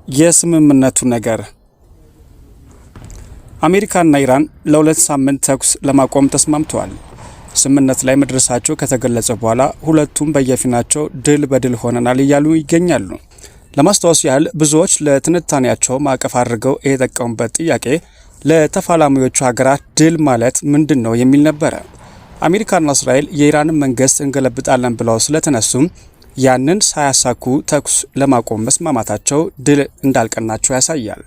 የስምምነቱ ነገር አሜሪካና ኢራን ለሁለት ሳምንት ተኩስ ለማቆም ተስማምተዋል። ስምምነት ላይ መድረሳቸው ከተገለጸ በኋላ ሁለቱም በየፊናቸው ድል በድል ሆነናል እያሉ ይገኛሉ። ለማስታወስ ያህል ብዙዎች ለትንታኔያቸው ማዕቀፍ አድርገው የተጠቀሙበት ጥያቄ ለተፋላሚዎቹ ሀገራት ድል ማለት ምንድን ነው የሚል ነበረ። አሜሪካና እስራኤል የኢራንን መንግስት እንገለብጣለን ብለው ስለተነሱም ያንን ሳያሳኩ ተኩስ ለማቆም መስማማታቸው ድል እንዳልቀናቸው ያሳያል።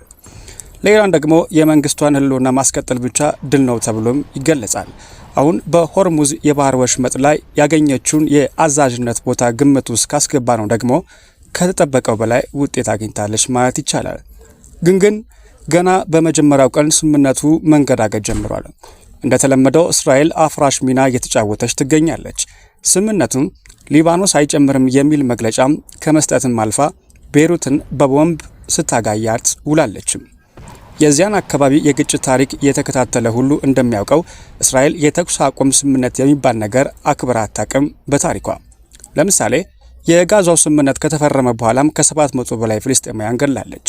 ለኢራን ደግሞ የመንግስቷን ህልውና ማስቀጠል ብቻ ድል ነው ተብሎም ይገለጻል። አሁን በሆርሙዝ የባህር ወሽመጥ ላይ ያገኘችውን የአዛዥነት ቦታ ግምት ውስጥ ካስገባ ነው ደግሞ ከተጠበቀው በላይ ውጤት አግኝታለች ማለት ይቻላል። ግን ገና በመጀመሪያው ቀን ስምምነቱ መንገዳገድ ጀምሯል። እንደተለመደው እስራኤል አፍራሽ ሚና እየተጫወተች ትገኛለች። ስምምነቱም ሊባኖስ አይጨምርም የሚል መግለጫም ከመስጠትም አልፋ ቤይሩትን በቦምብ ስታጋያት ውላለችም። የዚያን አካባቢ የግጭት ታሪክ የተከታተለ ሁሉ እንደሚያውቀው እስራኤል የተኩስ አቁም ስምምነት የሚባል ነገር አክብራ አታውቅም በታሪኳ። ለምሳሌ የጋዛው ስምምነት ከተፈረመ በኋላም ከ700 በላይ ፍልስጤማውያን ገድላለች።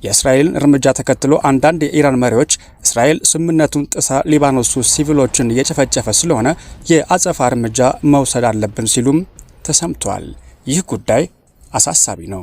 የእስራኤልን እርምጃ ተከትሎ አንዳንድ የኢራን መሪዎች እስራኤል ስምምነቱን ጥሳ ሊባኖስ ውስጥ ሲቪሎችን እየጨፈጨፈ ስለሆነ የአጸፋ እርምጃ መውሰድ አለብን ሲሉም ተሰምቷል። ይህ ጉዳይ አሳሳቢ ነው።